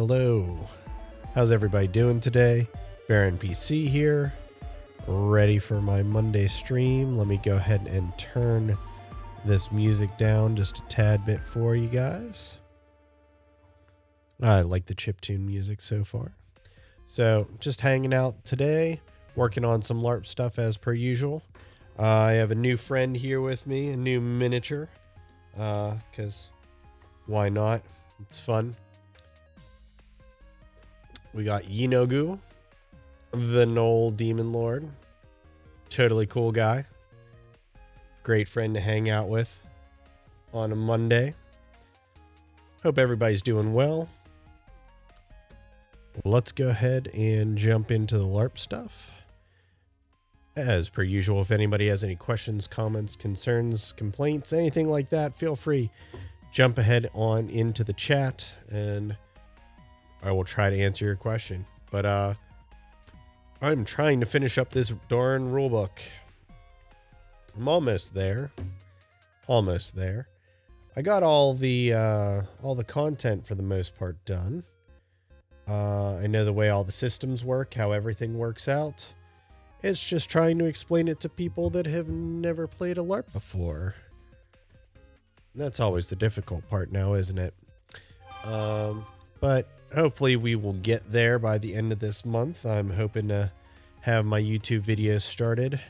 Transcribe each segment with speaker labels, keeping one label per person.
Speaker 1: Hello. How's everybody doing today? BearNPC here, ready for my Monday stream. Let me go ahead and turn this music down just a tad bit for you guys. I like the chiptune music so far. So just hanging out today, working on some LARP stuff as per usual. I have a new friend here with me, a new miniature, because why not? It's fun. We got Yinogu, the Knoll Demon Lord. Totally cool guy. Great friend to hang out with on a Monday. Hope everybody's doing well. Let's go ahead and jump into the LARP stuff. As per usual, if anybody has any questions, comments, concerns, complaints, anything like that, feel free. Jump ahead on into the chat and I will try to answer your question. But I'm trying to finish up this darn rulebook. I'm almost there. Almost there. I got all the content for the most part done. I know the way all the systems work, how everything works out. It's just trying to explain it to people that have never played a LARP before. That's always the difficult part now, isn't it? But hopefully we will get there by the end of this month. I'm hoping to have my YouTube videos started.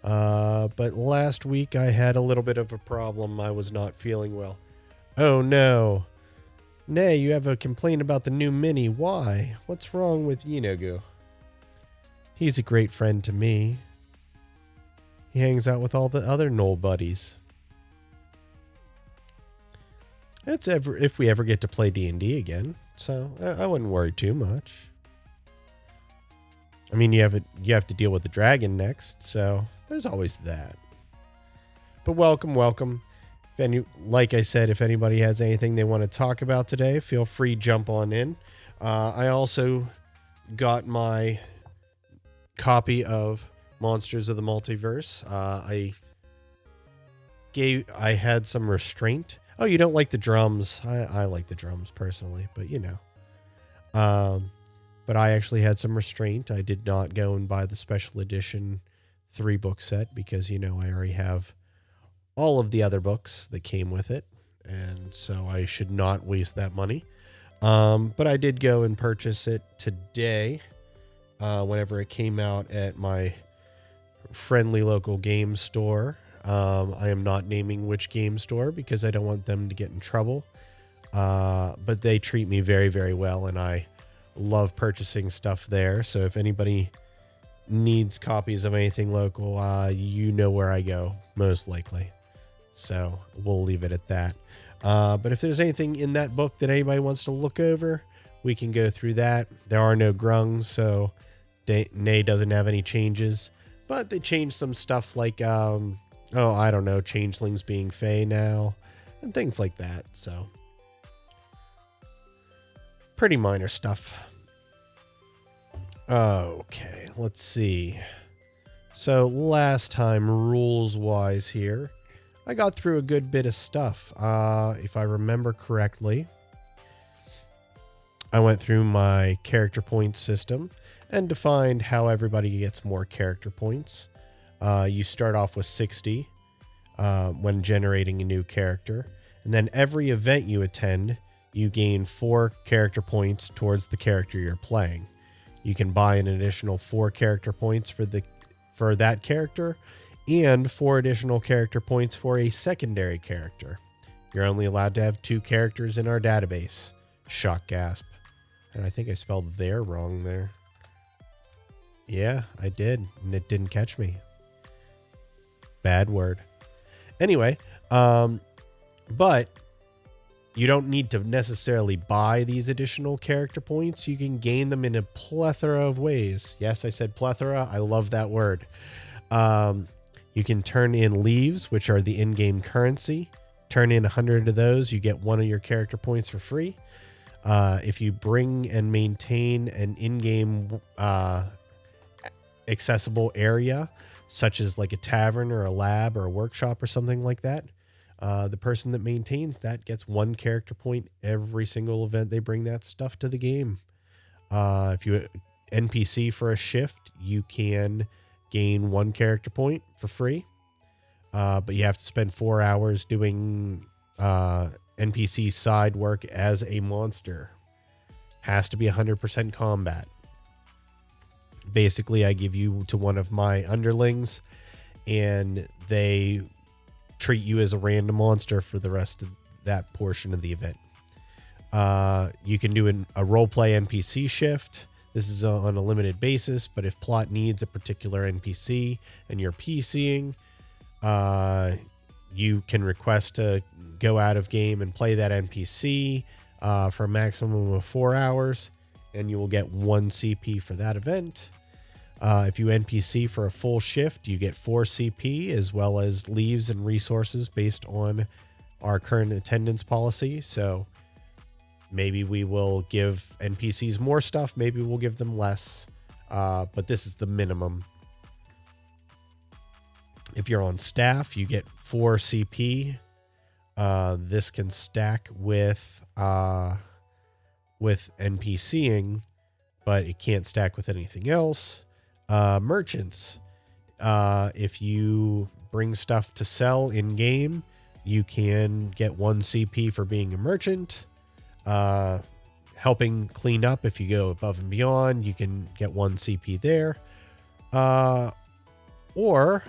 Speaker 1: But last week I had a little bit of a problem. I was not feeling well. Oh no. Nay, you have a complaint about the new mini. Why? What's wrong with Yinogu? He's a great friend to me. He hangs out with all the other Knoll buddies. It's if we ever get to play D&D again, so I wouldn't worry too much. I mean, you have to deal with the dragon next, so there's always that. But welcome. Like I said, if anybody has anything they want to talk about today, feel free to jump on in. I also got my copy of Monsters of the Multiverse. I had some restraint. Oh, you don't like the drums? I like the drums personally, but you know. But I actually had some restraint. I did not go and buy the special edition 3-book set because, you know, I already have all of the other books that came with it. And so I should not waste that money. But I did go and purchase it today whenever it came out at my friendly local game store. I am not naming which game store because I don't want them to get in trouble. But they treat me very, very well, and I love purchasing stuff there. So if anybody needs copies of anything local, you know where I go, most likely. So we'll leave it at that. But if there's anything in that book that anybody wants to look over, we can go through that. There are no grungs, so Nay doesn't have any changes. But they changed some stuff like... oh, I don't know, changelings being Fae now, and things like that, so. Pretty minor stuff. Okay, let's see. So, last time, rules-wise here, I got through a good bit of stuff. If I remember correctly, I went through my character points system and defined how everybody gets more character points. You start off with 60 when generating a new character. And then every event you attend, you gain 4 character points towards the character you're playing. You can buy an additional 4 character points for that character and 4 additional character points for a secondary character. You're only allowed to have 2 characters in our database. Shock gasp. And I think I spelled there wrong there. Yeah, I did. And it didn't catch me. Bad word. Anyway, but you don't need to necessarily buy these additional character points. You can gain them in a plethora of ways. Yes, I said plethora. I love that word. You can turn in leaves, which are the in-game currency. Turn in 100 of those. You get 1 of your character points for free. If you bring and maintain an in-game accessible area, such as like a tavern or a lab or a workshop or something like that, The person that maintains that gets 1 character point every single event they bring that stuff to the game. If you NPC for a shift, you can gain 1 character point for free. But you have to spend 4 hours doing NPC side work as a monster. Has to be 100% combat. Basically, I give you to one of my underlings, and they treat you as a random monster for the rest of that portion of the event. You can do a roleplay NPC shift. This is on a limited basis, but if plot needs a particular NPC and you're PCing, you can request to go out of game and play that NPC for a maximum of 4 hours, and you will get 1 CP for that event. If you NPC for a full shift, you get 4 CP, as well as leaves and resources based on our current attendance policy. So maybe we will give NPCs more stuff, maybe we'll give them less, but this is the minimum. If you're on staff, you get 4 CP. This can stack with NPCing, but it can't stack with anything else. Merchants, if you bring stuff to sell in game, you can get 1 CP for being a merchant. Helping clean up, if you go above and beyond, you can get 1 CP there. Or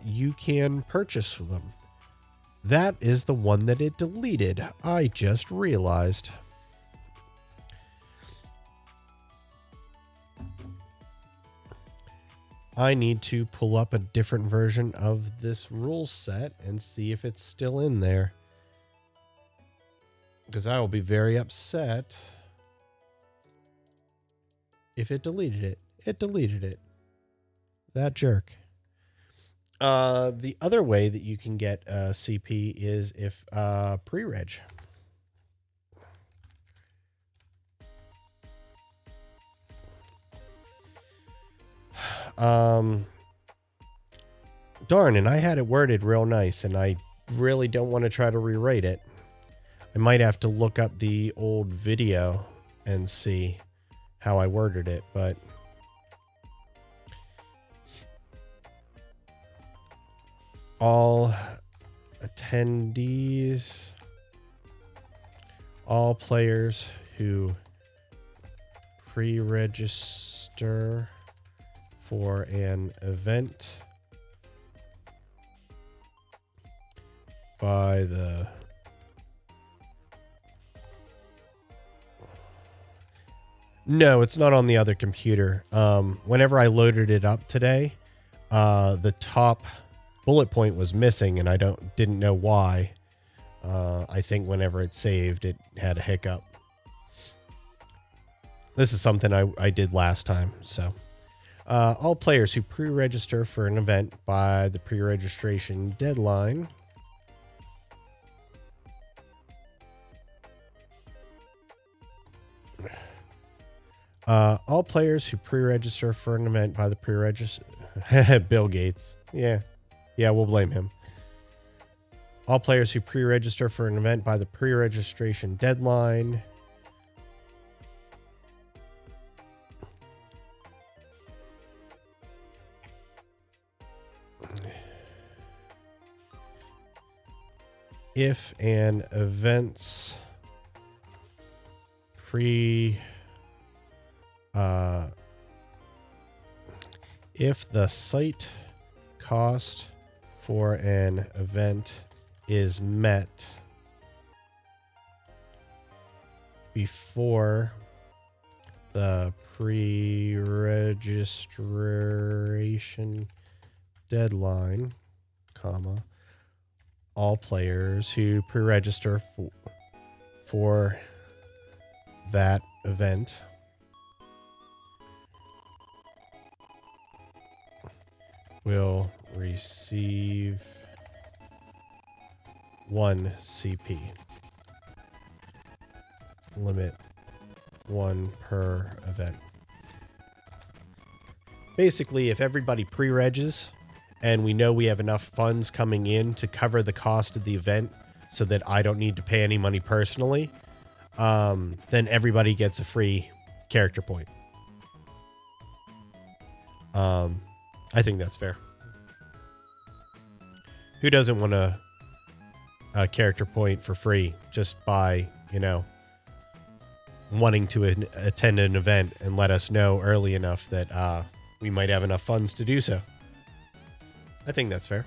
Speaker 1: you can purchase them. That is the one that it deleted. I just realized. I need to pull up a different version of this rule set and see if it's still in there, because I will be very upset if it deleted it. It deleted it. That jerk. The other way that you can get CP is if pre-reg. Darn, and I had it worded real nice, and I really don't want to try to rewrite it. I might have to look up the old video and see how I worded it, but all attendees, all players who pre-register for an event by the No, it's not on the other computer. Whenever I loaded it up today, the top bullet point was missing, and I didn't know why. I think whenever it saved, it had a hiccup. This is something I did last time, so. All players who pre-register for an event by the pre-registration deadline all players who pre-register for an event by the pre-register Bill Gates. Yeah, we'll blame him. All players who pre-register for an event by the pre-registration deadline if an event's if the site cost for an event is met before the pre-registration deadline, comma, all players who pre-register for that event will receive 1 CP. Limit 1 per event. Basically, if everybody pre-regs and we know we have enough funds coming in to cover the cost of the event so that I don't need to pay any money personally, then everybody gets a free character point. I think that's fair. Who doesn't want a character point for free just by, you know, wanting to attend an event and let us know early enough that we might have enough funds to do so? I think that's fair.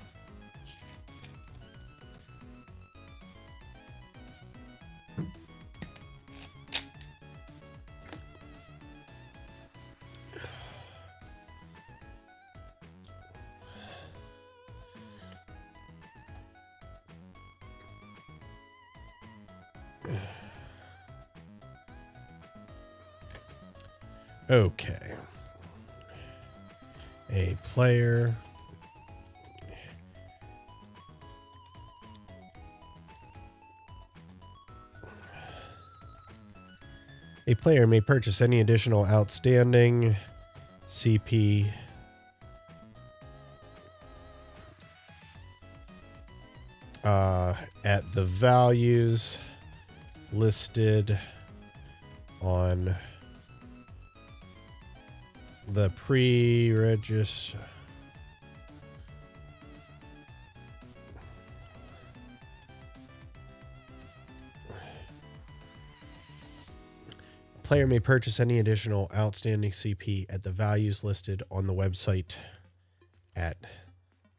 Speaker 1: Okay. A player may purchase any additional outstanding CP at the values listed on the pre-register. Player may purchase any additional outstanding CP at the values listed on the website at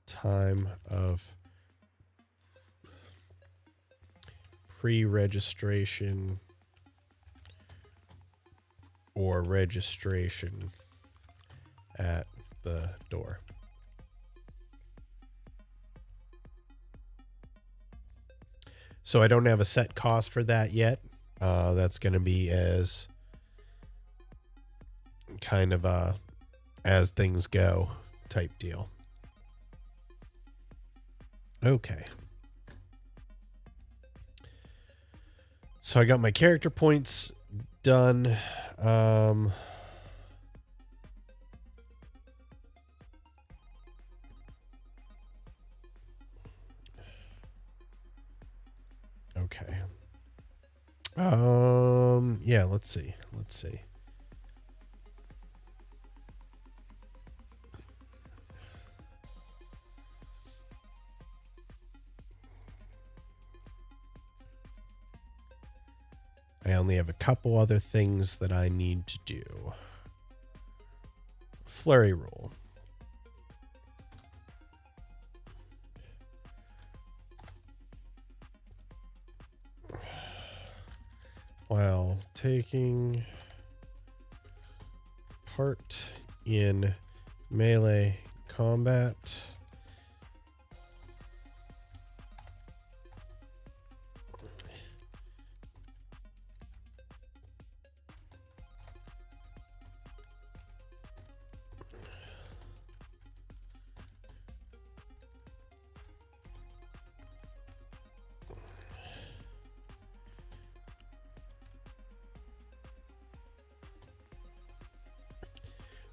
Speaker 1: time of pre-registration or registration at the door. So I don't have a set cost for that yet. That's going to be as kind of a as things go type deal. Okay. So I got my character points done. Okay. Yeah, let's see. I only have a couple other things that I need to do. Flurry roll. While taking part in melee combat,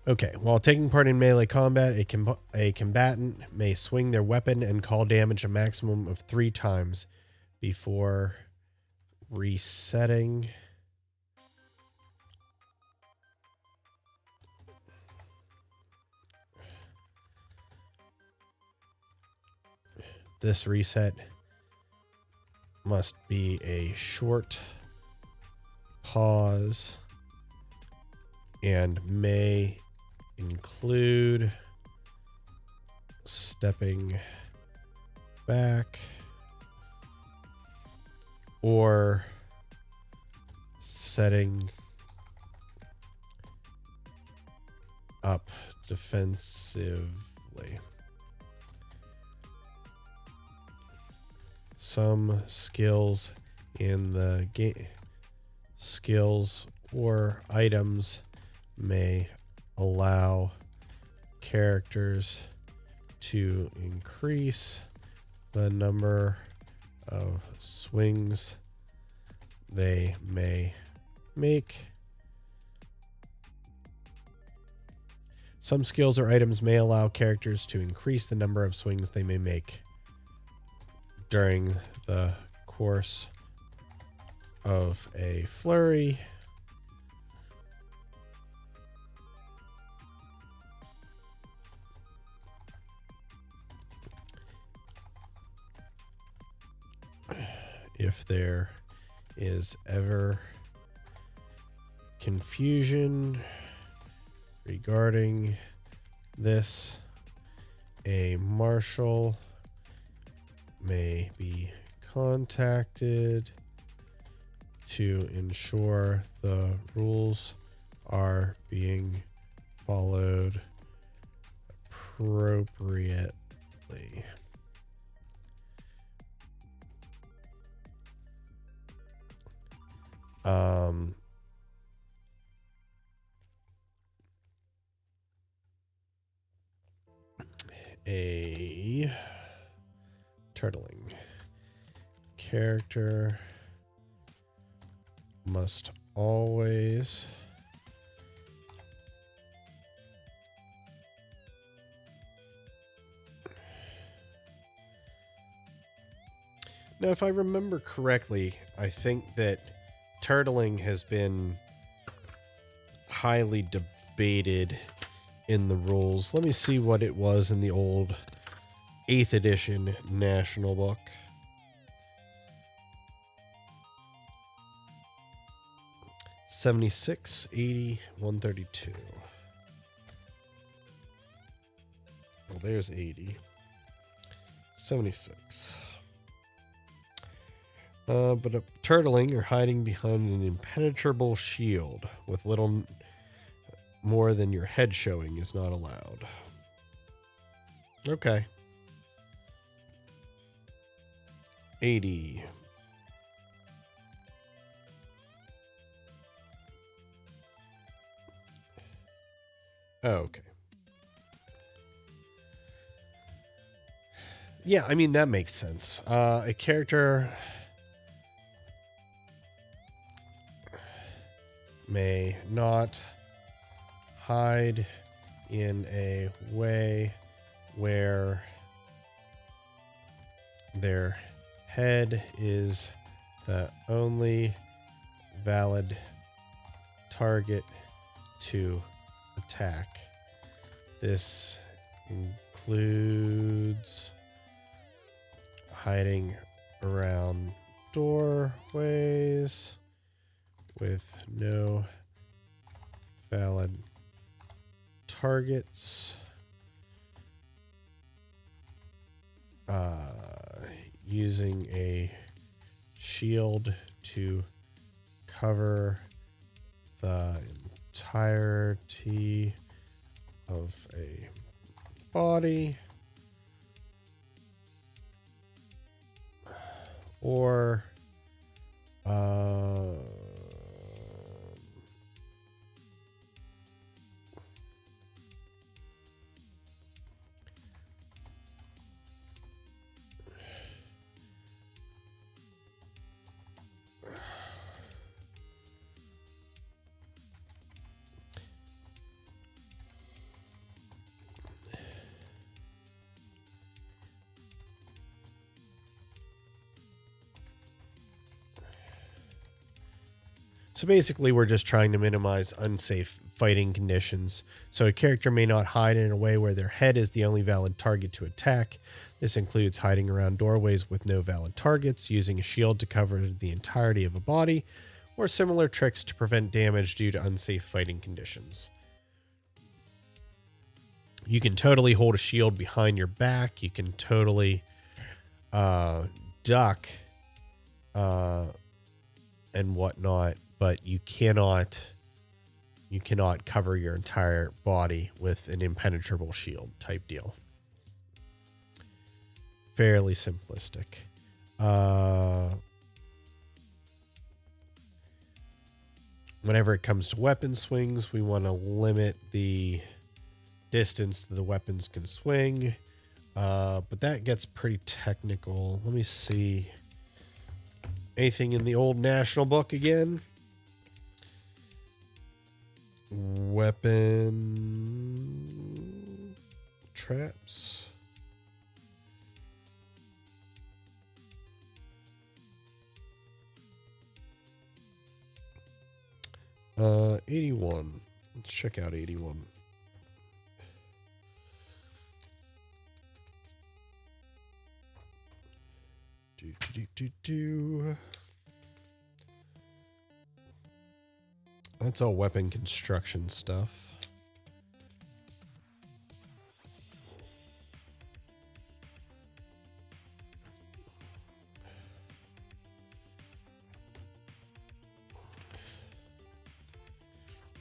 Speaker 1: okay, while taking part in melee combat, a combatant may swing their weapon and call damage a maximum of 3 times before resetting. This reset must be a short pause and may include stepping back or setting up defensively. Some skills in the game, skills or items may allow characters to increase the number of swings they may make. Some skills or items may allow characters to increase the number of swings they may make during the course of a flurry. If there is ever confusion regarding this, a marshal may be contacted to ensure the rules are being followed appropriately. A turtling character must always now, if I remember correctly, I think that turtling has been highly debated in the rules. Let me see what it was in the old 8th edition National Book. $76, $80, $132. Well, there's 80. 76. But a turtling or hiding behind an impenetrable shield with little more than your head showing is not allowed. Okay. 80. Oh, okay. Yeah, I mean, that makes sense. A character may not hide in a way where their head is the only valid target to attack. This includes hiding around doorways with no valid targets, using a shield to cover the entirety of a body, or so basically, we're just trying to minimize unsafe fighting conditions. So a character may not hide in a way where their head is the only valid target to attack. This includes hiding around doorways with no valid targets, using a shield to cover the entirety of a body, or similar tricks to prevent damage due to unsafe fighting conditions. You can totally hold a shield behind your back. You can totally duck and whatnot, but you cannot cover your entire body with an impenetrable shield type deal. Fairly simplistic. Whenever it comes to weapon swings, we want to limit the distance that the weapons can swing. But that gets pretty technical. Let me see. Anything in the old National Book again? Weapon traps. 81. Let's check out 81. That's all weapon construction stuff.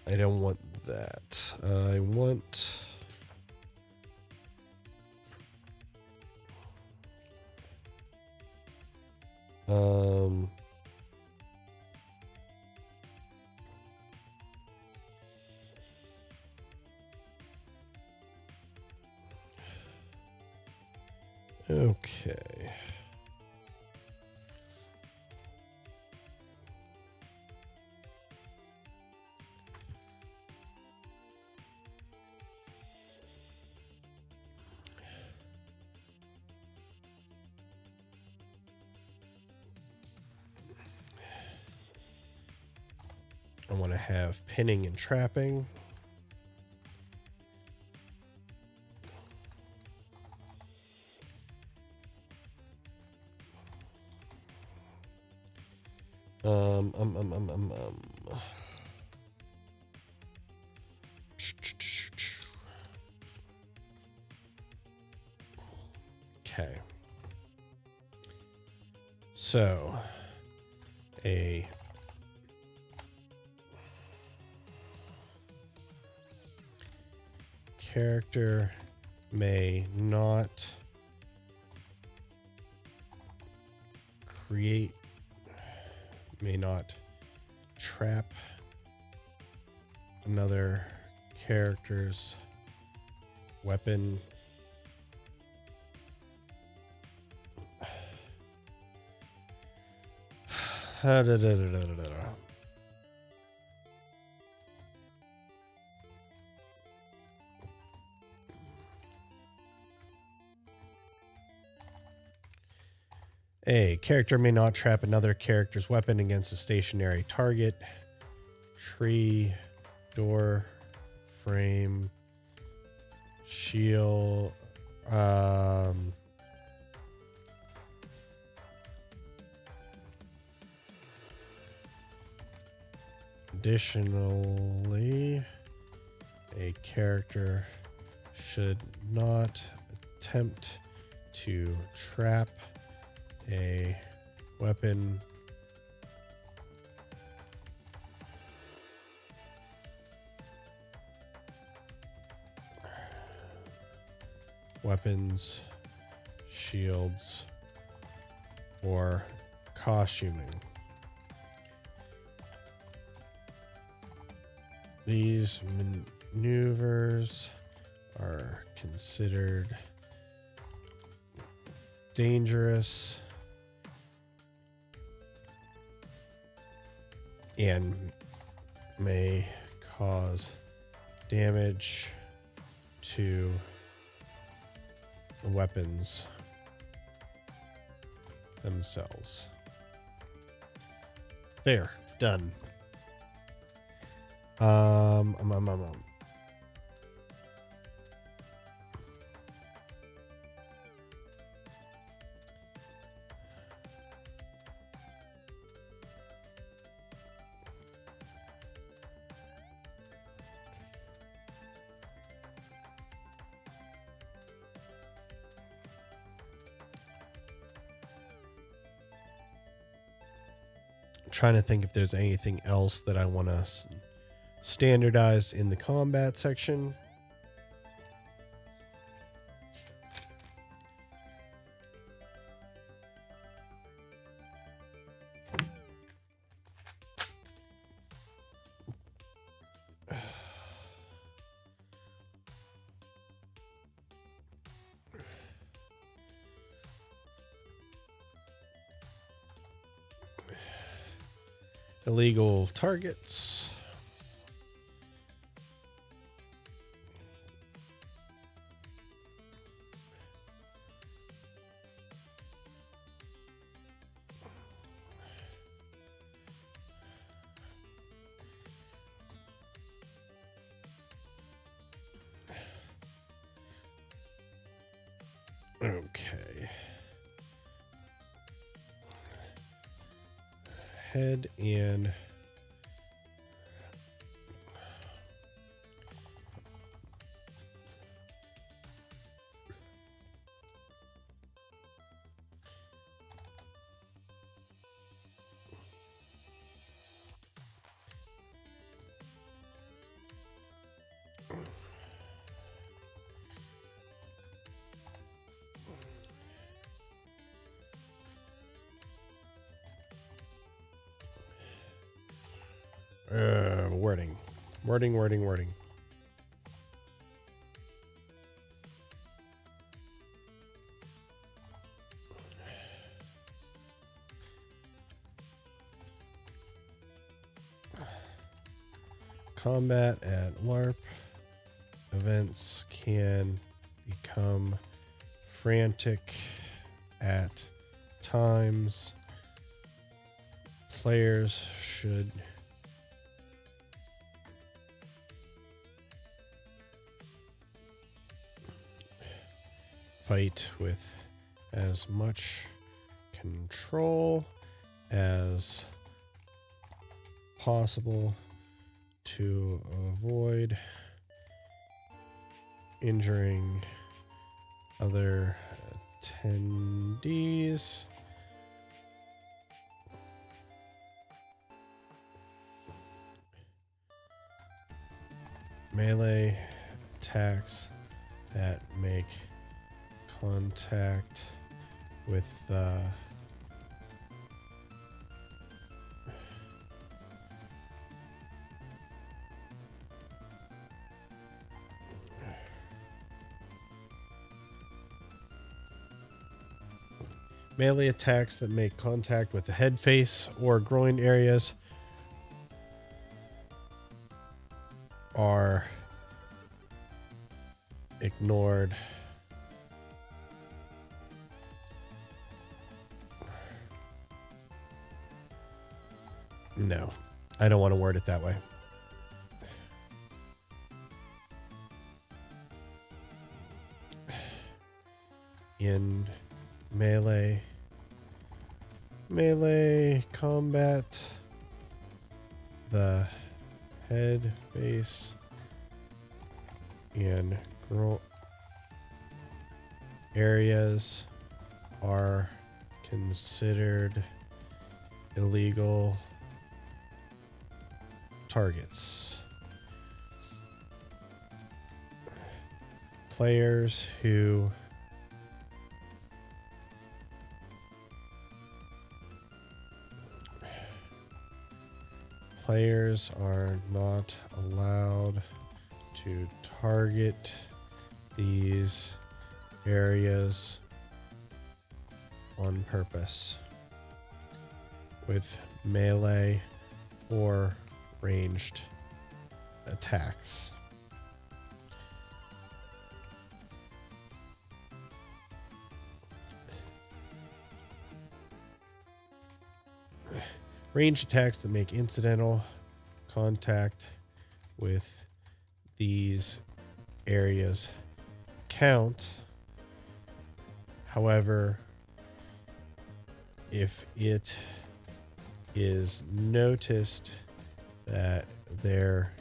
Speaker 1: I don't want that. I want... Okay. I want to have pinning and trapping. Okay. So, a character may not trap another character's weapon A character may not trap another character's weapon against a stationary target, tree, door, frame, shield, additionally, a character should not attempt to trap a weapon weapons, shields, or costuming. These maneuvers are considered dangerous and may cause damage to the weapons themselves. There, done. Trying to think if there's anything else that I want to standardize in the combat section. Illegal targets. Okay. Head and wording. Combat at LARP events can become frantic at times. Players should fight with as much control as possible to avoid injuring other attendees. Melee attacks that make contact with the melee attacks that make contact with the head, face, or groin areas are ignored. No, I don't want to word it that way. In melee combat, the head, face, and groin areas are considered illegal targets. Players are not allowed to target these areas on purpose with melee or ranged attacks. Ranged attacks that make incidental contact with these areas count. However, if it is noticed that there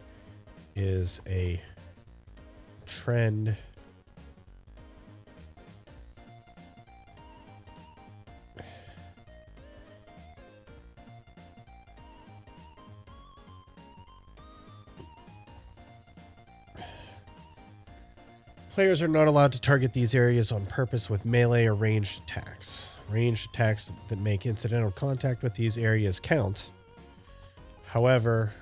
Speaker 1: is a trend players are not allowed to target these areas on purpose with melee or ranged attacks. Ranged attacks that make incidental contact with these areas count. However,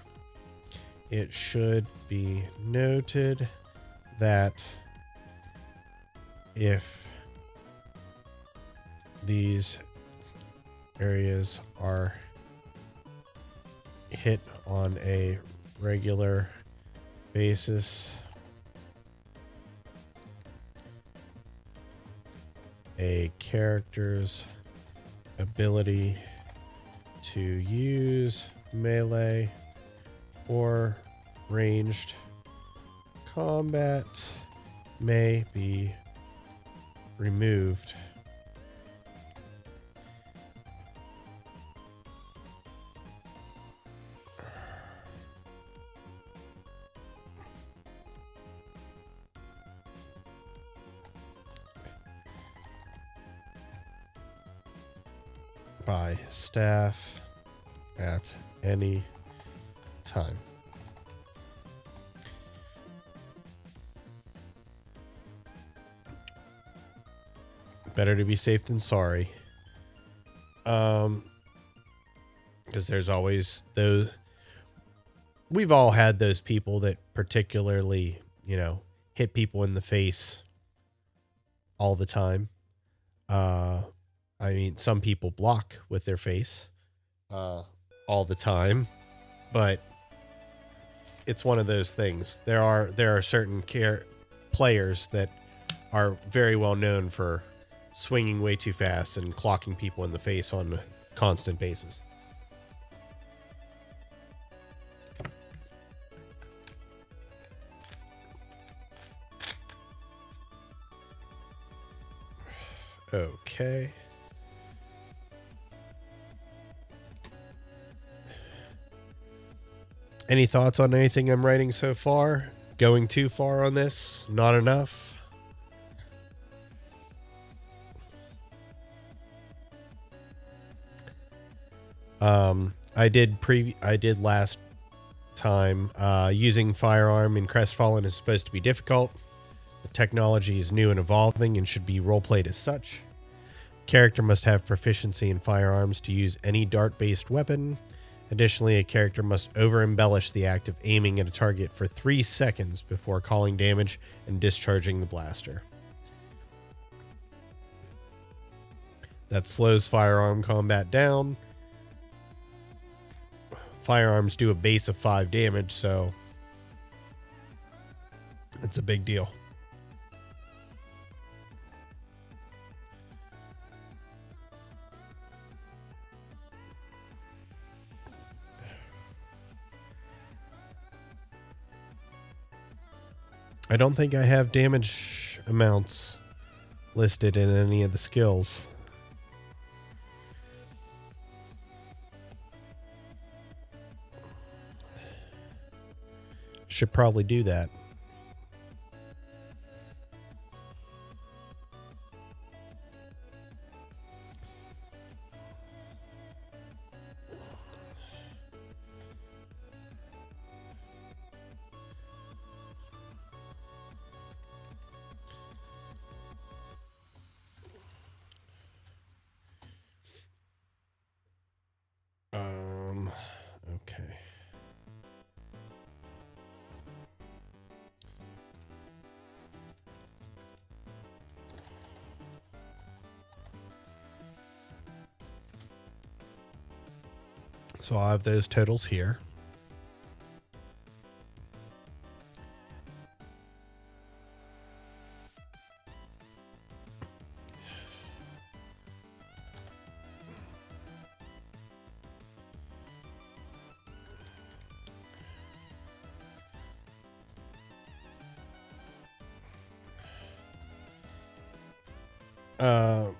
Speaker 1: it should be noted that if these areas are hit on a regular basis, a character's ability to use melee or ranged combat may be removed. By staff at any time. Better to be safe than sorry. Because there's always those. We've all had those people that particularly, you know, hit people in the face all the time. I mean, some people block with their face all the time, but it's one of those things. There are certain players that are very well known for swinging way too fast and clocking people in the face on a constant basis. Okay. Any thoughts on anything I'm writing so far? Going too far on this? Not enough? I did last time. Using firearm in Crestfallen is supposed to be difficult. The technology is new and evolving and should be roleplayed as such. Character must have proficiency in firearms to use any dart-based weapon. Additionally, a character must over-embellish the act of aiming at a target for 3 seconds before calling damage and discharging the blaster. That slows firearm combat down. Firearms do a base of 5 damage, so it's a big deal. I don't think I have damage amounts listed in any of the skills. Should probably do that. Okay. So I'll have those totals here.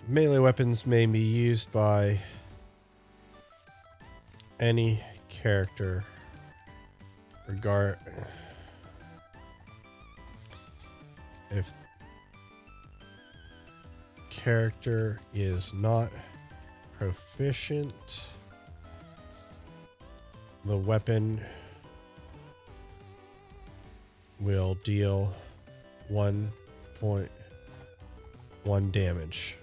Speaker 1: Melee weapons may be used by any character if character is not proficient, the weapon will deal 1.1 damage.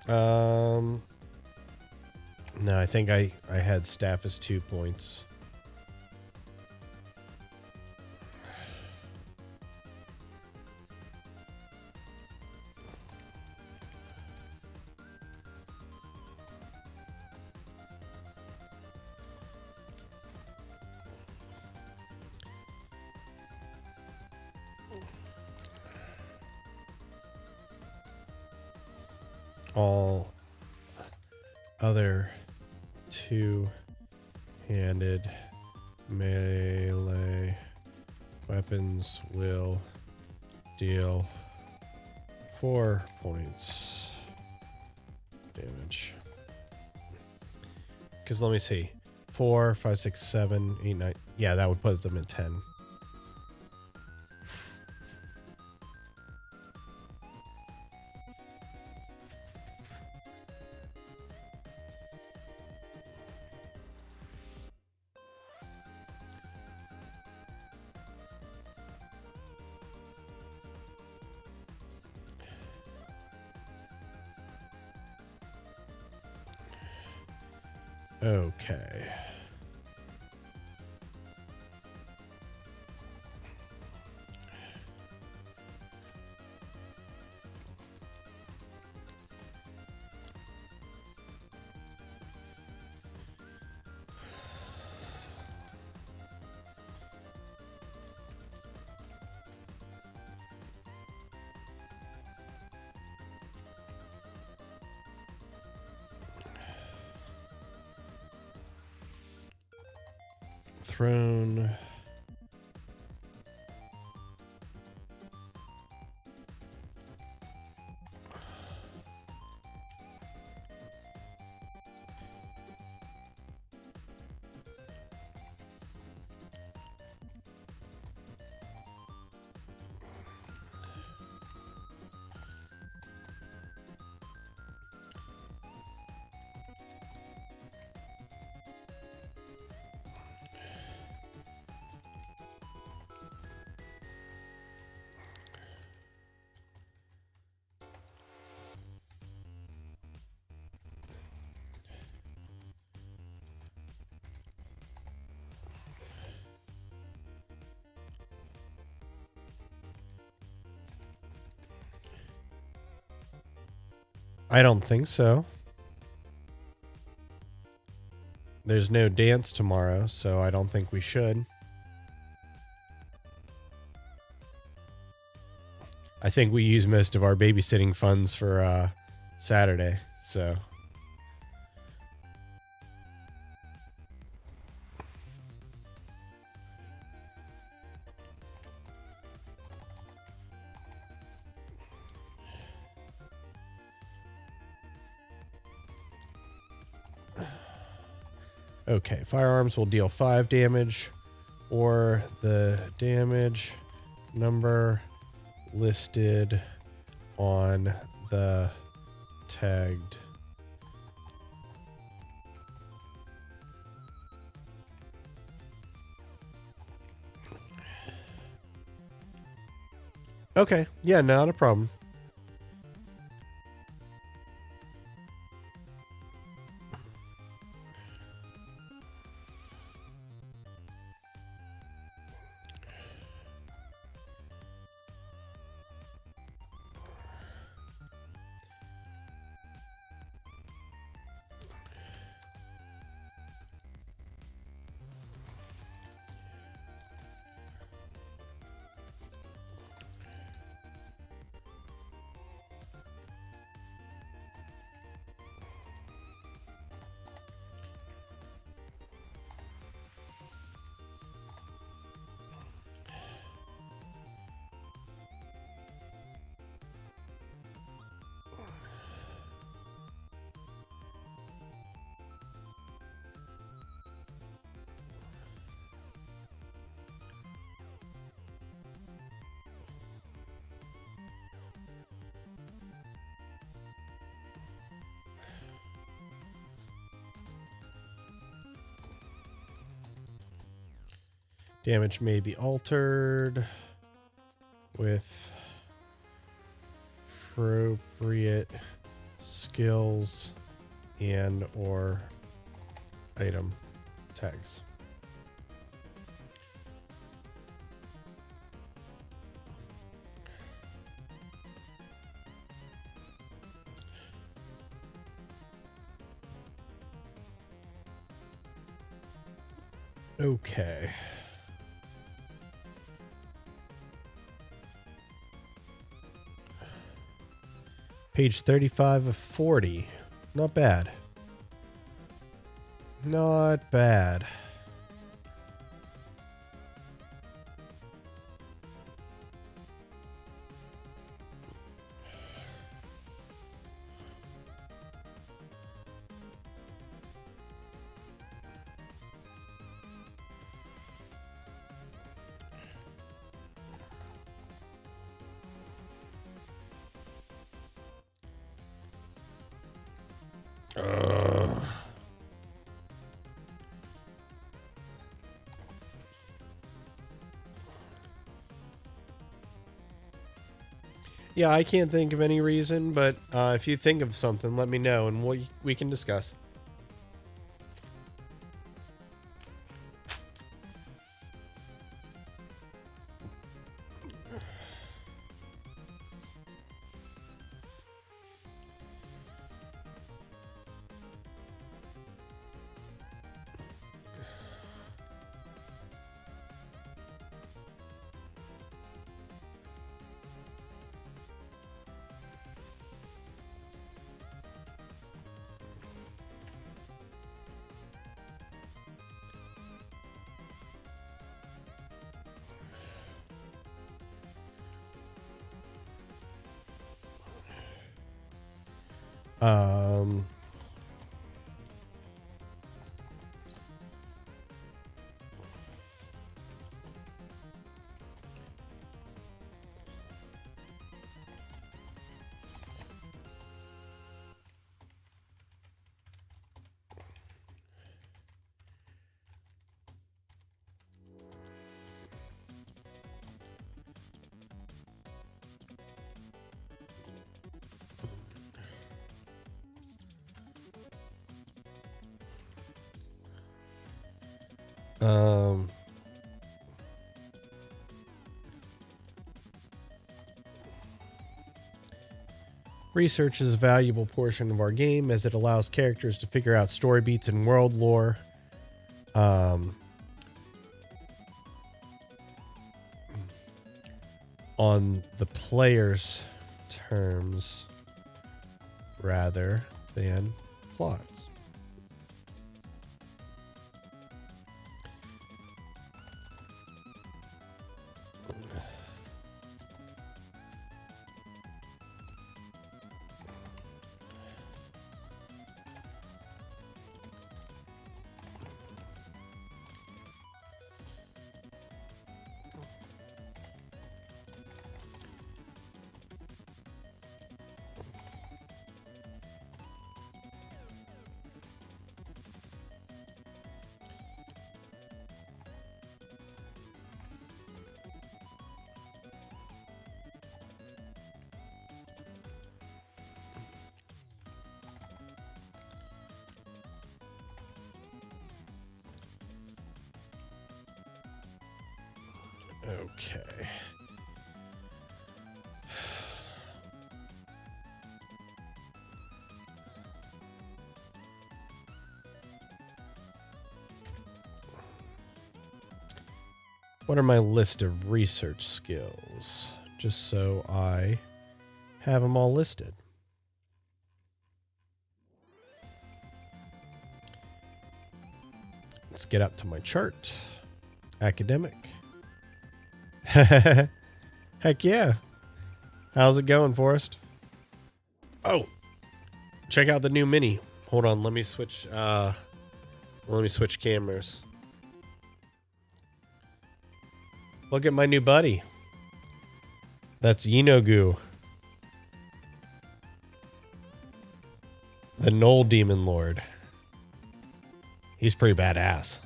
Speaker 1: No, I think I had staff as 2 points. All other two-handed melee weapons will deal 4 points damage. Because let me see. 4, 5, 6, 7, 8, 9. Yeah, that would put them at 10. Okay. Throne. I don't think so. There's no dance tomorrow, so I don't think we should. I think we use most of our babysitting funds for Saturday, so. Okay, firearms will deal 5 damage, or the damage number listed on the tagged. Okay, yeah, not a problem. Damage may be altered with appropriate skills and or item tags. Okay. Page 35 of 40. Not bad. Not bad. Yeah, I can't think of any reason, but if you think of something, let me know and we can discuss. Um, um, research is a valuable portion of our game as it allows characters to figure out story beats and world lore. On the player's terms rather than plots. Okay. What are my list of research skills? Just so I have them all listed. Let's get up to my chart. Academic. Heck yeah. How's it going, Forrest? Oh, check out the new mini. Hold on, let me switch cameras. Look at my new buddy. That's Yinogu. The Knoll Demon Lord. He's pretty badass.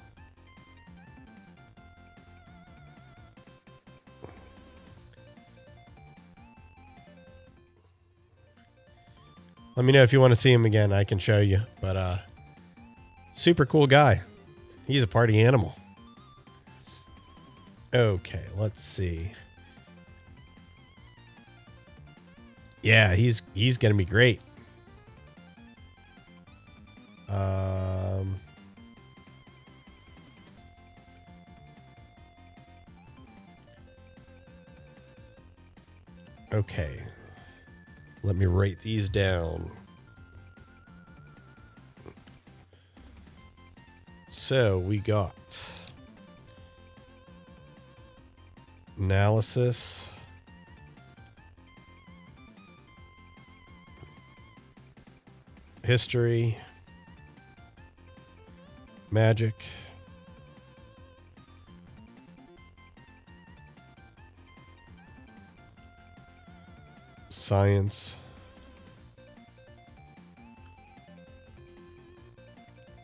Speaker 1: Let me know if you want to see him again. I can show you. But super cool guy. He's a party animal. Okay, let's see. Yeah, he's gonna be great. Okay. Let me write these down. So we got analysis, history, magic, science,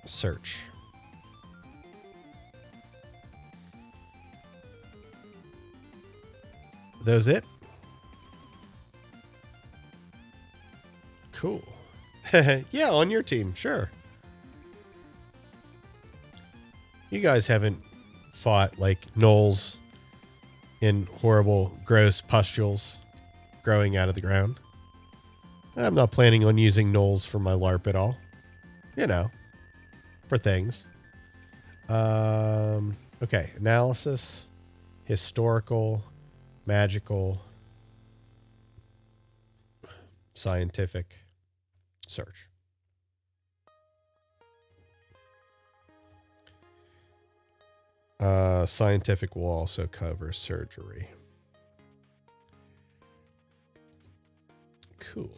Speaker 1: search. Those it? Cool. Yeah, on your team, sure. You guys haven't fought like gnolls in horrible, gross pustules growing out of the ground. I'm not planning on using gnolls for my LARP at all. You know, for things. Okay, analysis, historical, magical, scientific, search. Scientific will also cover surgery. Cool.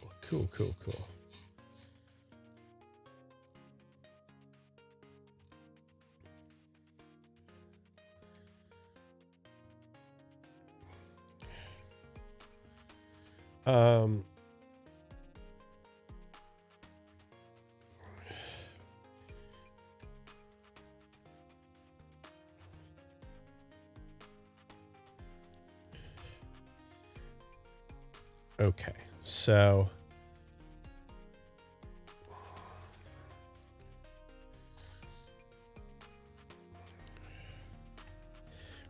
Speaker 1: Okay, so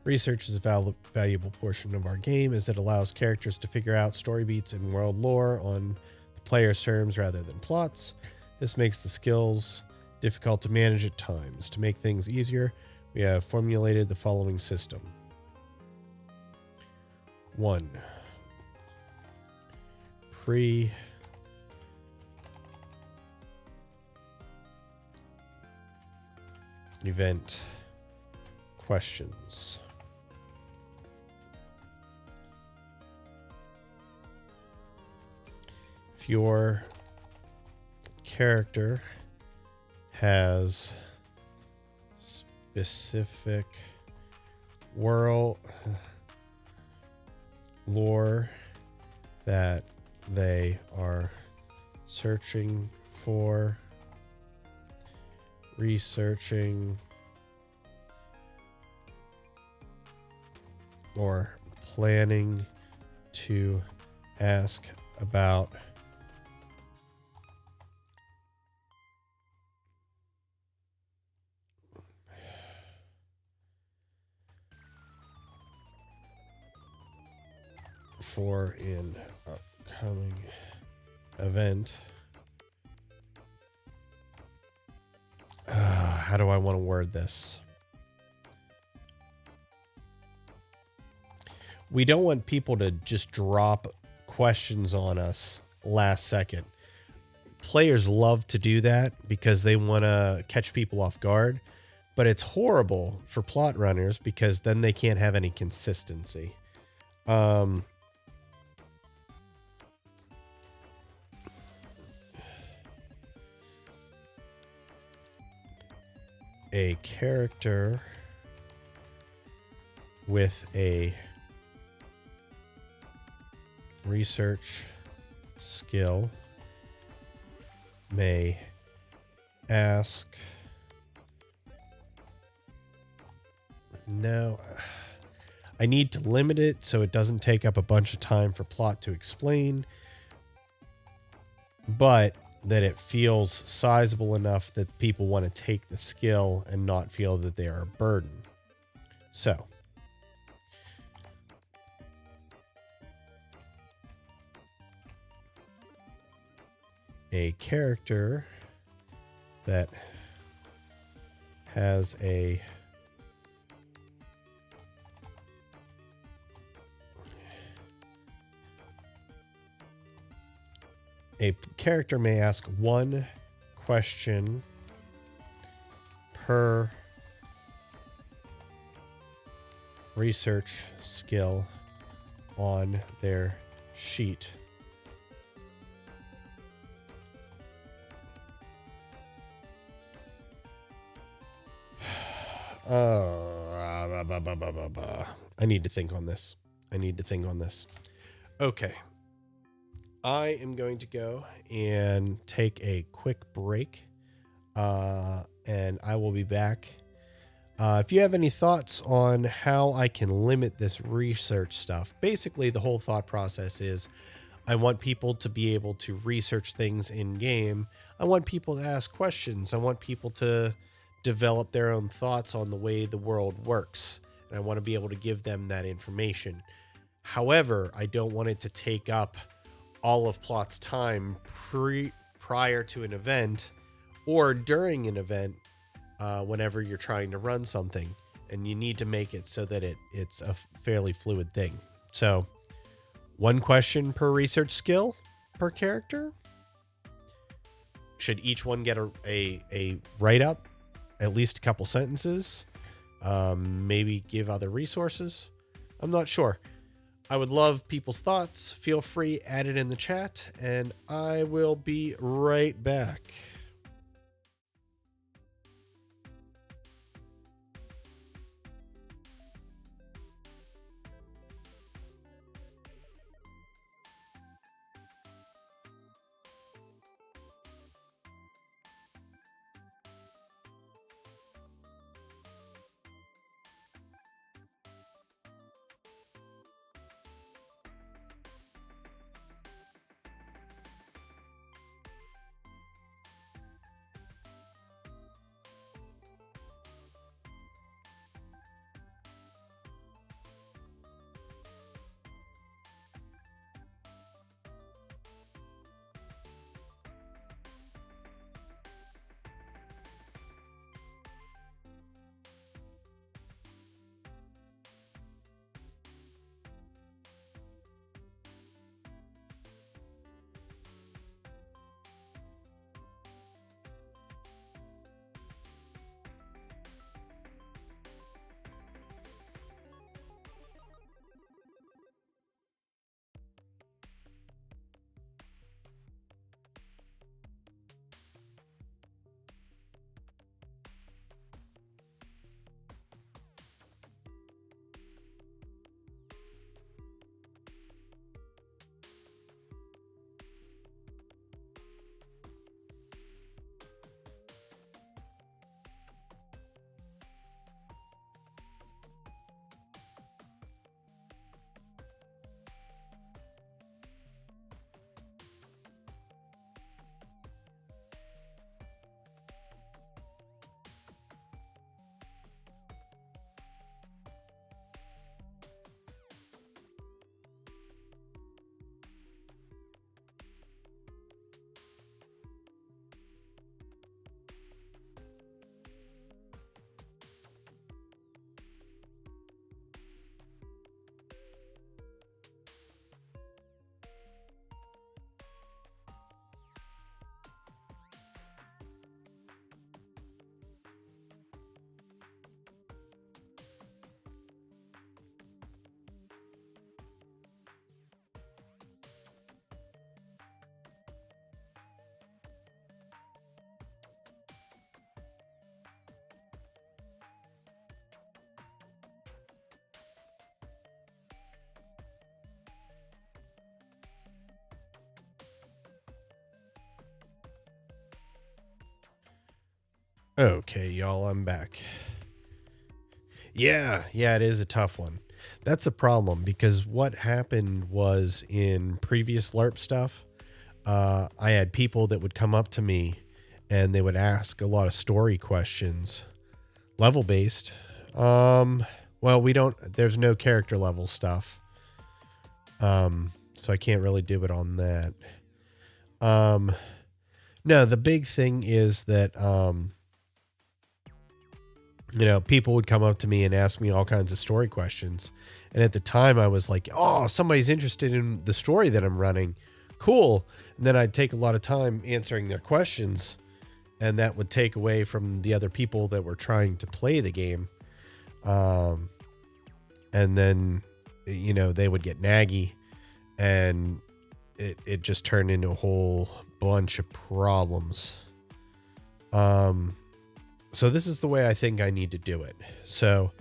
Speaker 1: research is a valuable portion of our game as it allows characters to figure out story beats and world lore on the player's terms rather than plots. This makes the skills difficult to manage at times. To make things easier, we have formulated the following system. 1. Event questions. If your character has specific world lore that they are searching for, researching, or planning to ask about, for an upcoming event. How do I want to word this? We don't want people to just drop questions on us last second. Players love to do that because they want to catch people off guard, but it's horrible for plot runners because then they can't have any consistency. A character with a research skill may ask. No, I need to limit it so it doesn't take up a bunch of time for plot to explain. but that it feels sizable enough that people want to take the skill and not feel that they are a burden. So, a character that has a character may ask one question per research skill on their sheet. I need to think on this. Okay. I am going to go and take a quick break, and I will be back. If you have any thoughts on how I can limit this research stuff, basically the whole thought process is I want people to be able to research things in game. I want people to ask questions. I want people to develop their own thoughts on the way the world works. And I want to be able to give them that information. However, I don't want it to take up all of Plot's time prior to an event or during an event whenever you're trying to run something. And you need to make it so that it's a fairly fluid thing. So, one question per research skill per character. Should each one get a write-up? At least a couple sentences? Maybe give other resources? I'm not sure. I would love people's thoughts. Feel free, add it in the chat, and I will be right back. Okay, y'all, I'm back. Yeah, it is a tough one. That's a problem because what happened was in previous LARP stuff, I had people that would come up to me and they would ask a lot of story questions, level based. Well, there's no character level stuff. So I can't really do it on that. No, the big thing is that, people would come up to me and ask me all kinds of story questions. And at the time I was like, oh, somebody's interested in the story that I'm running. Cool. And then I'd take a lot of time answering their questions, and that would take away from the other people that were trying to play the game. And then, they would get naggy, and it just turned into a whole bunch of problems. So this is the way I think I need to do it. So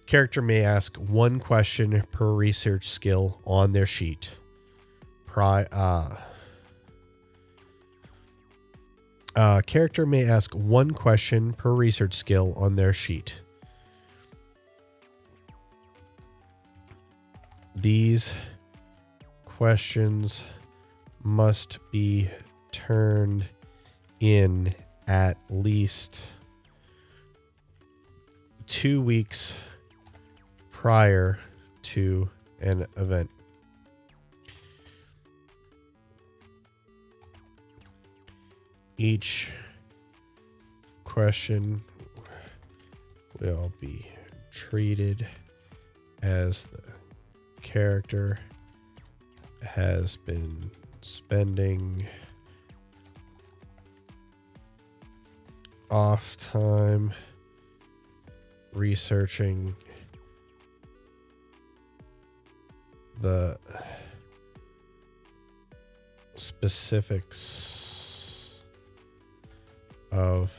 Speaker 1: character may ask one question per research skill on their sheet. Character may ask one question per research skill on their sheet. These questions must be turned in at least 2 weeks prior to an event. Each question will be treated as the character has been spending off time researching the specifics of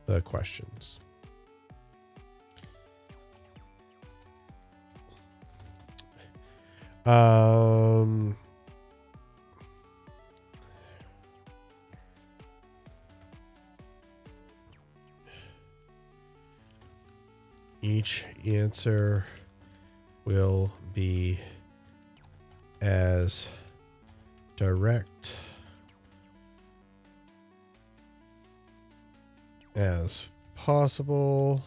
Speaker 1: the questions. Each answer will be as direct as possible.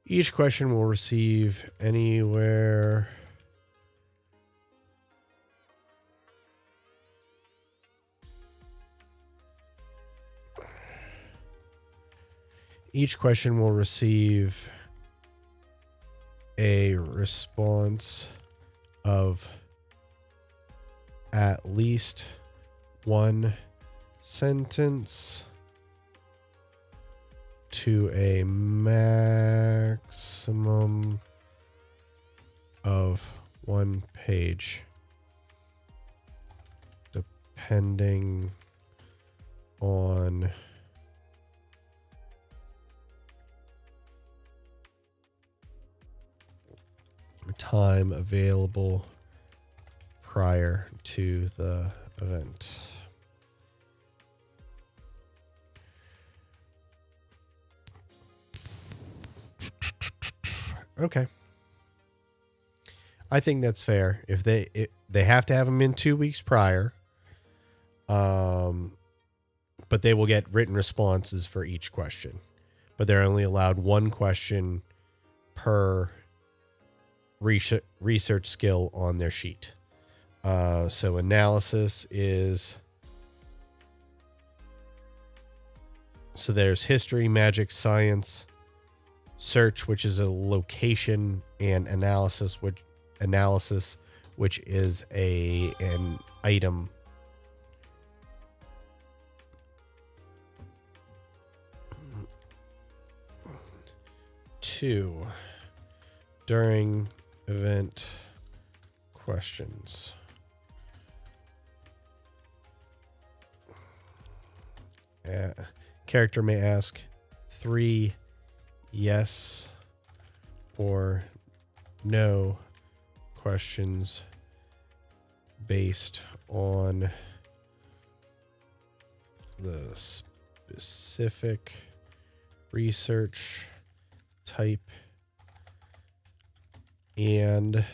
Speaker 1: Each question will receive anywhere Each question will receive a response of at least one sentence to a maximum of 1 page, depending on time available prior to the event. Okay. I think that's fair. If they have to have them in 2 weeks prior, but they will get written responses for each question. But they're only allowed one question per research skill on their sheet. So analysis is, so there's history, magic, science, search, which is a location, and analysis, which is an item. Two, during event questions. Character may ask 3 yes or no questions based on the specific research type and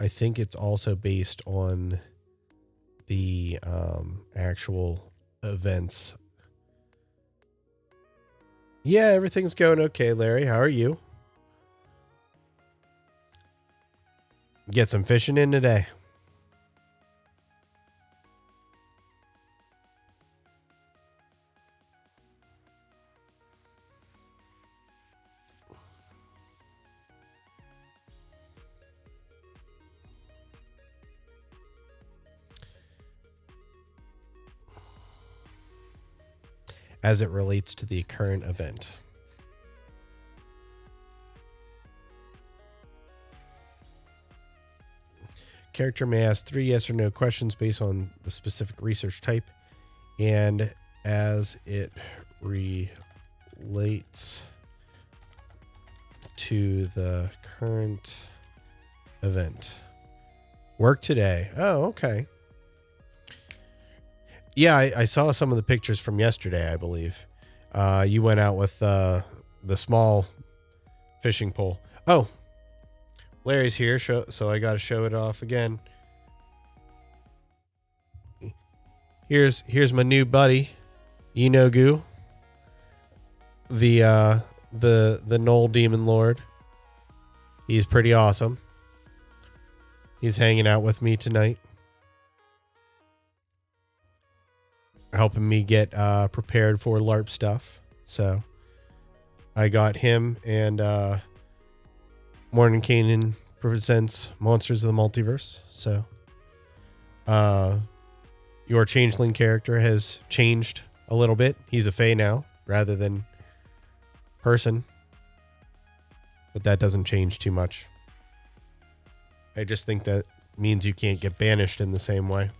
Speaker 1: I think it's also based on the actual events. Yeah, everything's going okay, Larry. How are you? Get some fishing in today. As it relates to the current event. Character may ask 3 yes or no questions based on the specific research type and as it relates to the current event. Work today. Oh, okay. Yeah, I saw some of the pictures from yesterday, I believe. You went out with the small fishing pole. Oh, Larry's here, so I got to show it off again. Here's my new buddy, Inogu, the Knoll Demon Lord. He's pretty awesome. He's hanging out with me tonight, helping me get prepared for LARP stuff. So I got him and Morning Kanan presents Monsters of the Multiverse. So your changeling character has changed a little bit. He's a fae now rather than person, but that doesn't change too much. I just think that means you can't get banished in the same way.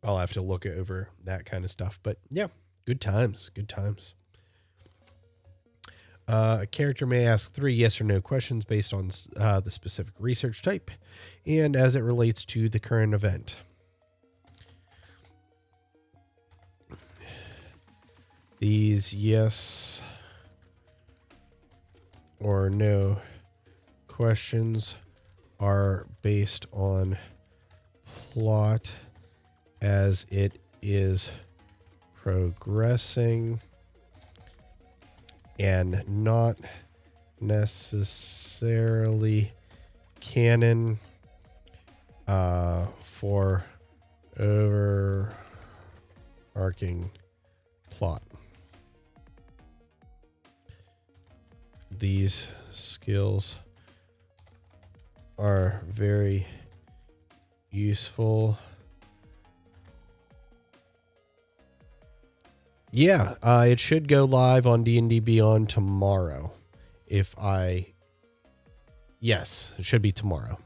Speaker 1: I'll have to look over that kind of stuff, but yeah, good times, good times. A character may ask 3 yes or no questions based on the specific research type and as it relates to the current event. These yes or no questions are based on plot as it is progressing and not necessarily canon for overarching plot. These skills are very useful. Yeah, it should go live on D&D Beyond tomorrow. Yes, it should be tomorrow.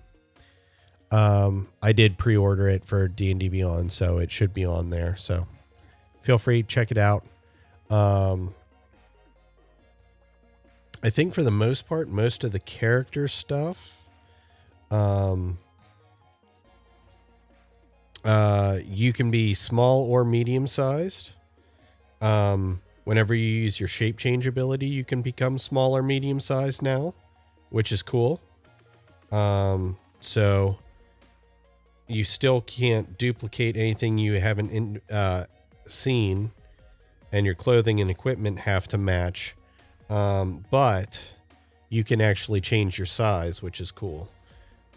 Speaker 1: I did pre-order it for D&D Beyond, so it should be on there. So feel free to check it out. I think for the most part, most of the character stuff, you can be small or medium sized. Whenever you use your shape change ability, you can become small or medium sized now, which is cool. So you still can't duplicate anything you haven't seen, and your clothing and equipment have to match. But you can actually change your size, which is cool.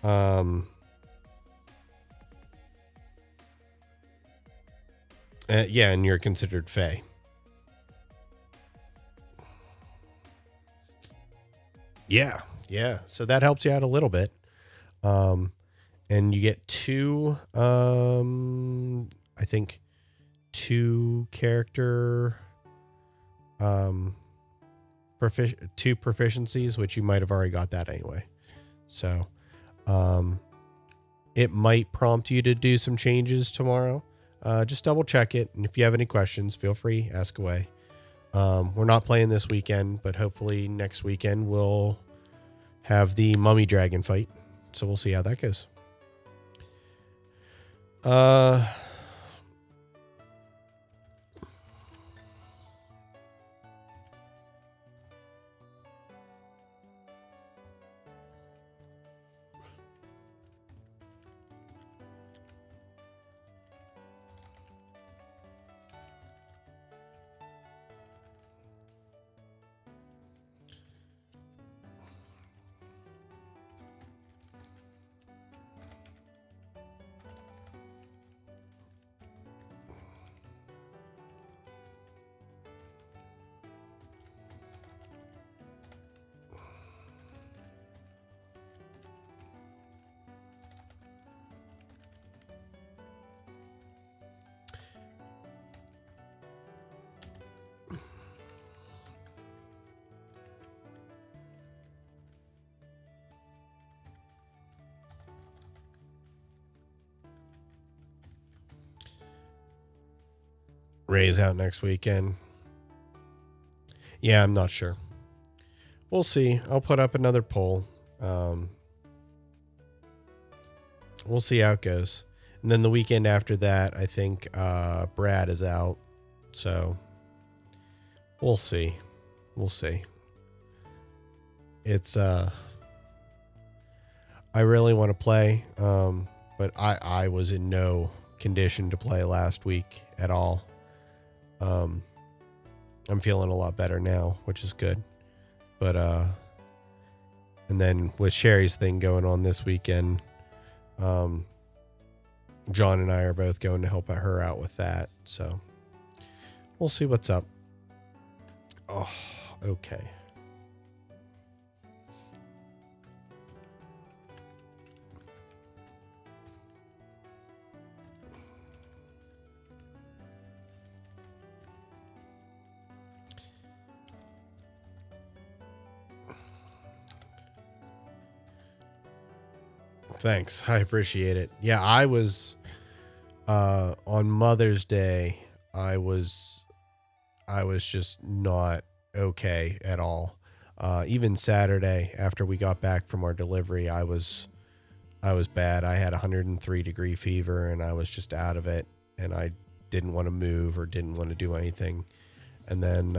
Speaker 1: Yeah, and you're considered fae. Yeah. So that helps you out a little bit. And you get 2 character, 2 proficiencies, which you might have already got that anyway. So, it might prompt you to do some changes tomorrow. Just double check it. And if you have any questions, feel free, ask away. We're not playing this weekend, but hopefully next weekend we'll have the mummy dragon fight. So we'll see how that goes. Ray's out next weekend. Yeah, I'm not sure. We'll see. I'll put up another poll. We'll see how it goes. And then the weekend after that, I think Brad is out. So we'll see. We'll see. It's I really want to play, but I was in no condition to play last week at all. I'm feeling a lot better now, which is good. But and then with Sherry's thing going on this weekend, John and I are both going to help her out with that. So we'll see what's up. Oh, okay. Thanks. I appreciate it. Yeah, I was on Mother's Day, I was just not okay at all. Even Saturday after we got back from our delivery, I was bad. I had 103-degree fever and I was just out of it, and I didn't want to move or didn't want to do anything. And then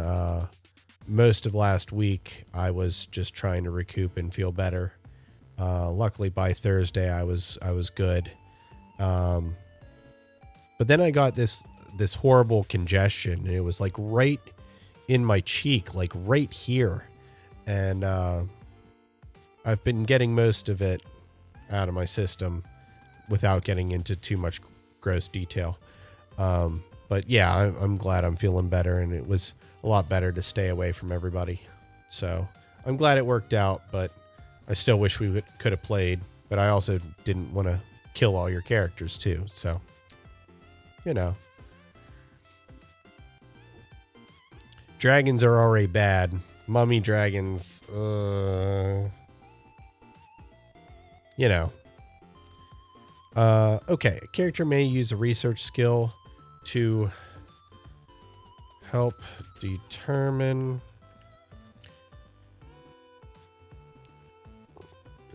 Speaker 1: most of last week I was just trying to recoup and feel better. Luckily by Thursday I was good. But then I got this horrible congestion, and it was like right in my cheek, like right here. And I've been getting most of it out of my system without getting into too much gross detail. But yeah, I'm glad I'm feeling better, and it was a lot better to stay away from everybody. So I'm glad it worked out, but I still wish we could have played, but I also didn't want to kill all your characters too. So, you know, dragons are already bad. Mummy dragons, you know. Okay, a character may use a research skill to help determine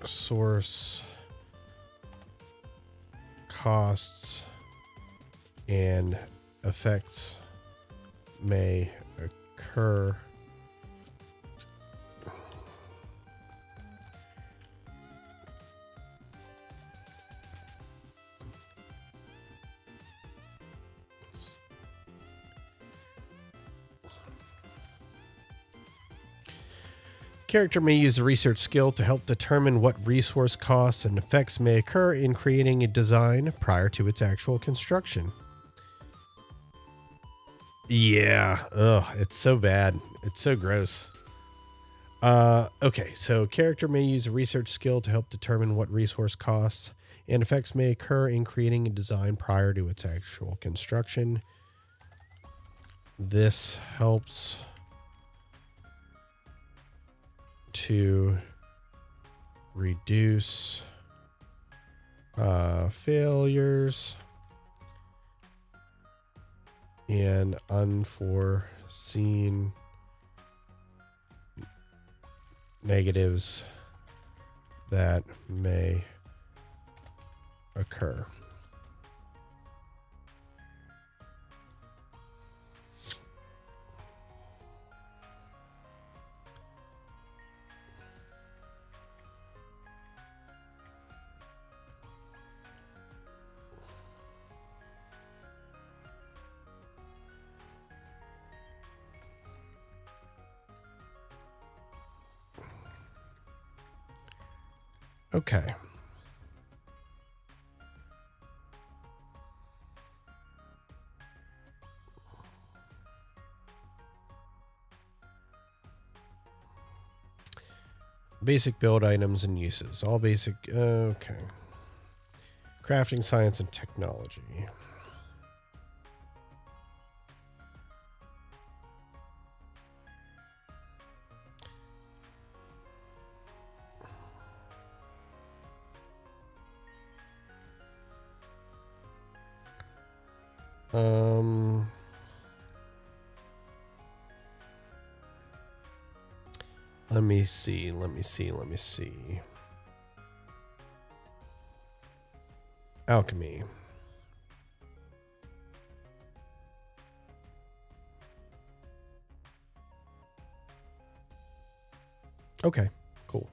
Speaker 1: source costs and effects may occur character may use a research skill to help determine what resource costs and effects may occur in creating a design prior to its actual construction. Yeah, it's so bad. It's so gross. Okay, so character may use a research skill to help determine what resource costs and effects may occur in creating a design prior to its actual construction. This helps to reduce failures and unforeseen negatives that may occur. Okay. Basic build items and uses. All basic. Okay. Crafting, science, and technology. Let me see. Alchemy. Okay. Cool.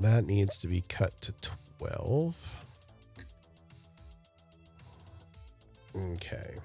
Speaker 1: That needs to be cut to 12. Okay.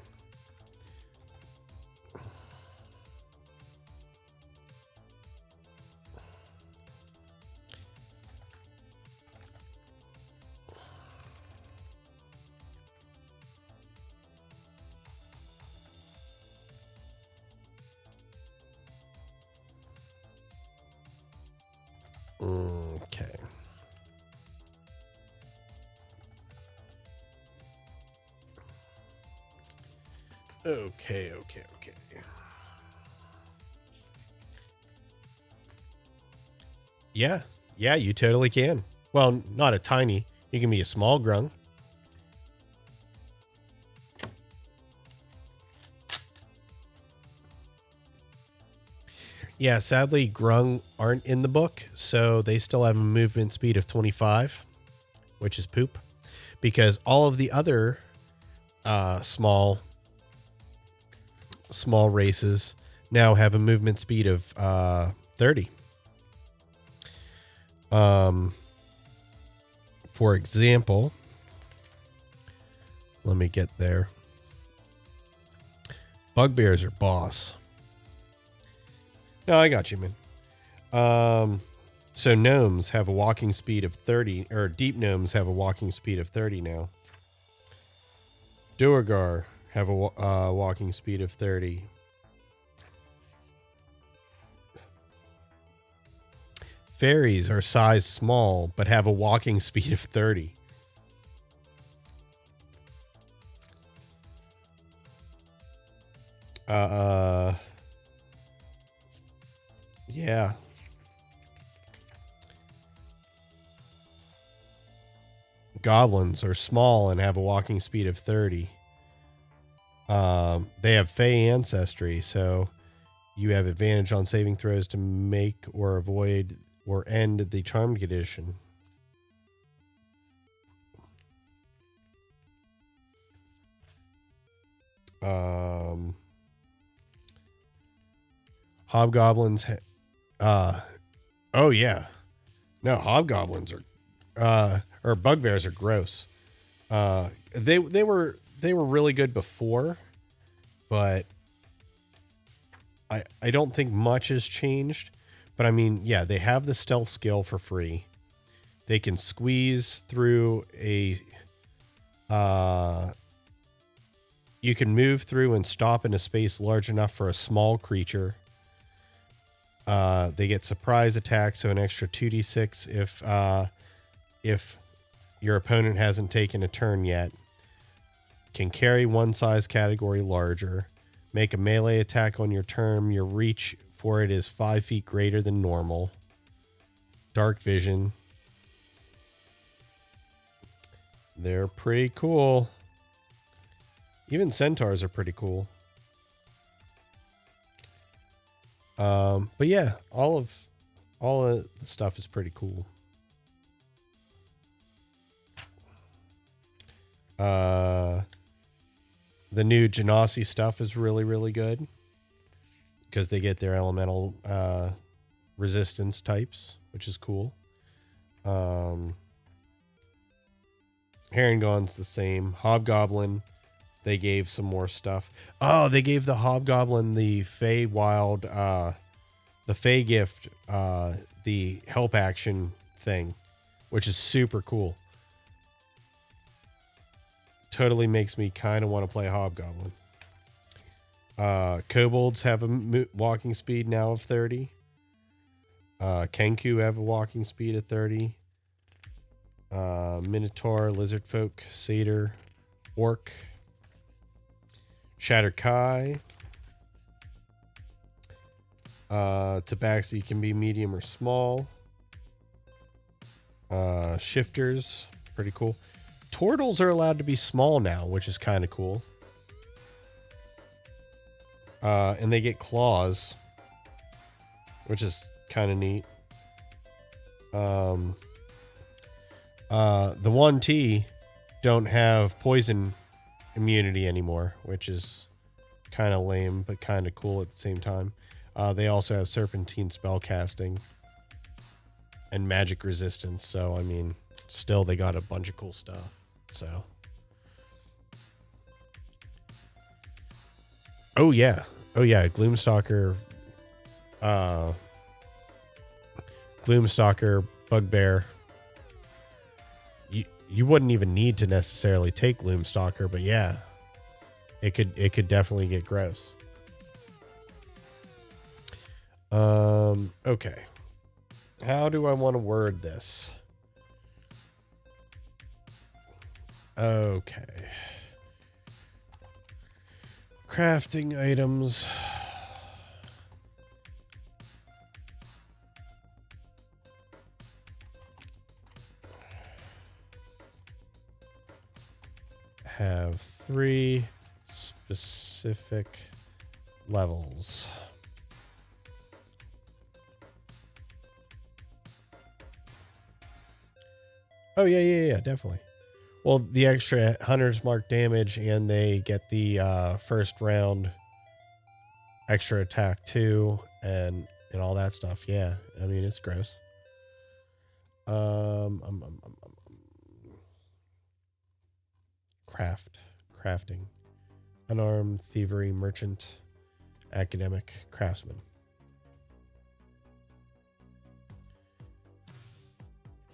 Speaker 1: Okay. Okay. Yeah, you totally can. Well, not a tiny. You can be a small grung. Yeah, sadly, grung aren't in the book, so they still have a movement speed of 25, which is poop, because all of the other small races now have a movement speed of 30. For example, let me get there. Bugbears are boss. No, I got you, man. So gnomes have a walking speed of 30, or deep gnomes have a walking speed of 30 now. Duergar have a walking speed of 30. Fairies are size small, but have a walking speed of 30. Yeah. Goblins are small and have a walking speed of 30. They have Fey ancestry, so you have advantage on saving throws to make or avoid or end the charmed condition. Hobgoblins. Oh yeah, no, hobgoblins are, or bugbears are gross. They were really good before, but I don't think much has changed. But I mean, yeah, they have the stealth skill for free. They can squeeze through a. You can move through and stop in a space large enough for a small creature. They get surprise attack, so an extra 2d6 if if your opponent hasn't taken a turn yet, can carry one size category larger, make a melee attack on your turn. Your reach for it is 5 feet greater than normal. Dark vision. They're pretty cool. Even centaurs are pretty cool. But yeah, all of the stuff is pretty cool. The new Genasi stuff is really good because they get their elemental resistance types, which is cool. Herringon's the same. Hobgoblin, they gave some more stuff. Oh, they gave the Hobgoblin the Feywild, the Fey gift, the help action thing, which is super cool. Totally makes me kind of want to play Hobgoblin. Kobolds have a walking speed now of 30. Kenku have a walking speed of 30. Minotaur, Lizardfolk, Satyr, Orc, Shatterkai. Tabaxi can be medium or small. Shifters, pretty cool. Turtles are allowed to be small now, which is kind of cool. And they get claws, which is kind of neat. The 1T don't have poison immunity anymore, which is kind of lame, but kind of cool at the same time. They also have serpentine spell casting and magic resistance. So, I mean, still they got a bunch of cool stuff. So, oh yeah, Gloomstalker, Bugbear. You wouldn't even need to necessarily take Gloomstalker, but yeah, it could definitely get gross. Okay, how do I want to word this? Okay. Crafting items. Have 3 specific levels. Oh, yeah, definitely. Well, the extra Hunter's Mark damage, and they get the first round extra attack too, and all that stuff. Yeah, I mean, it's gross. Crafting, unarmed, thievery, merchant, academic, craftsman.